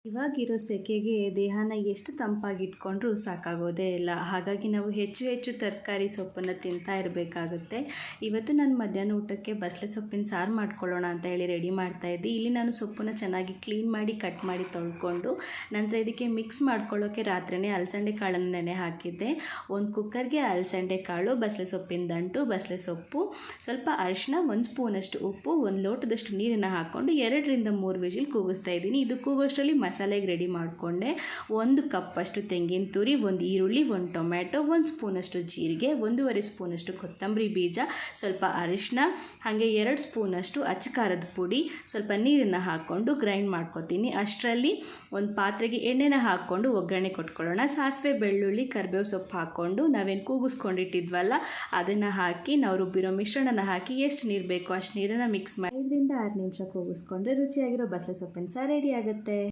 ಇವಾಗಿರೋ ಸೆಕೆಗೆ ದೇಹನ ಎಷ್ಟು ತಂಪಾಗಿಟ್ಕೊಂಡ್ರೂ ಸಾಕಾಗೋದೇ ಇಲ್ಲ. ಹಾಗಾಗಿ ನಾವು ಹೆಚ್ಚು ಹೆಚ್ಚು ತರಕಾರಿ ಸೊಪ್ಪನ್ನು ತಿಂತಾ ಇರಬೇಕಾಗುತ್ತೆ. ಇವತ್ತು ನಾನು ಮಧ್ಯಾಹ್ನ ಊಟಕ್ಕೆ ಬಸಳೆ ಸೊಪ್ಪಿನ ಸಾರು ಮಾಡ್ಕೊಳ್ಳೋಣ ಅಂತ ಹೇಳಿ ರೆಡಿ ಮಾಡ್ತಾಯಿದ್ದೆ. ಇಲ್ಲಿ ನಾನು ಸೊಪ್ಪನ್ನು ಚೆನ್ನಾಗಿ ಕ್ಲೀನ್ ಮಾಡಿ ಕಟ್ ಮಾಡಿ ತೊಳ್ಕೊಂಡು ನಂತರ ಇದಕ್ಕೆ ಮಿಕ್ಸ್ ಮಾಡ್ಕೊಳ್ಳೋಕ್ಕೆ ರಾತ್ರಿಯೇ ಅಲಸಂದೆ ಕಾಳನ್ನು ನೆನೆ ಹಾಕಿದ್ದೆ. ಒಂದು ಕುಕ್ಕರ್ಗೆ ಅಲಸಂದೆ ಕಾಳು, ಬಸಳೆ ಸೊಪ್ಪಿನ ದಂಟು, ಬಸಳೆ ಸೊಪ್ಪು, ಸ್ವಲ್ಪ ಅರಿಶಿನ, 1 ಸ್ಪೂನಷ್ಟು ಉಪ್ಪು, 1 ಲೋಟದಷ್ಟು ನೀರನ್ನು ಹಾಕ್ಕೊಂಡು 2 ರಿಂದ 3 ವಿಜಿಲ್ ಕೂಗಿಸ್ತಾ ಇದ್ದೀನಿ. ಇದು ಕೂಗೋಷ್ಟರಲ್ಲಿ ಮಸಾಲೆಗೆ ರೆಡಿ ಮಾಡಿಕೊಂಡೆ. 1 ಕಪ್ಪಷ್ಟು ತೆಂಗಿನ ತುರಿ, 1 ಈರುಳ್ಳಿ, 1 ಟೊಮ್ಯಾಟೊ, 1 ಸ್ಪೂನಷ್ಟು ಜೀರಿಗೆ, 1.5 ಸ್ಪೂನಷ್ಟು ಕೊತ್ತಂಬರಿ ಬೀಜ, ಸ್ವಲ್ಪ ಅರಿಶಿನ, ಹಾಗೆ 2 ಸ್ಪೂನಷ್ಟು ಅಚ್ಚ ಖಾರದ ಪುಡಿ, ಸ್ವಲ್ಪ ನೀರನ್ನು ಹಾಕ್ಕೊಂಡು ಗ್ರೈಂಡ್ ಮಾಡ್ಕೊತೀನಿ. ಅಷ್ಟರಲ್ಲಿ ಒಂದು ಪಾತ್ರೆಗೆ ಎಣ್ಣೆನ ಹಾಕ್ಕೊಂಡು ಒಗ್ಗರಣೆ ಕೊಟ್ಕೊಳ್ಳೋಣ. ಸಾಸಿವೆ, ಬೆಳ್ಳುಳ್ಳಿ, ಕರಿಬೇವು ಸೊಪ್ಪು ಹಾಕ್ಕೊಂಡು ನಾವೇನು ಕೂಗಿಸ್ಕೊಂಡಿಟ್ಟಿದ್ವಲ್ಲ ಅದನ್ನು ಹಾಕಿ ನಾವು ರುಬ್ಬಿರೋ ಮಿಶ್ರಣನ ಹಾಕಿ ಎಷ್ಟು ನೀರು ಬೇಕೋ ಅಷ್ಟು ನೀರನ್ನು ಮಿಕ್ಸ್ ಮಾಡಿ 5 ರಿಂದ 6 ನಿಮಿಷ ಕೂಗಿಸ್ಕೊಂಡ್ರೆ ರುಚಿಯಾಗಿರೋ ಬಸಳೆ ಸೊಪ್ಪಿನ ಸಾರು ರೆಡಿ ಆಗುತ್ತೆ.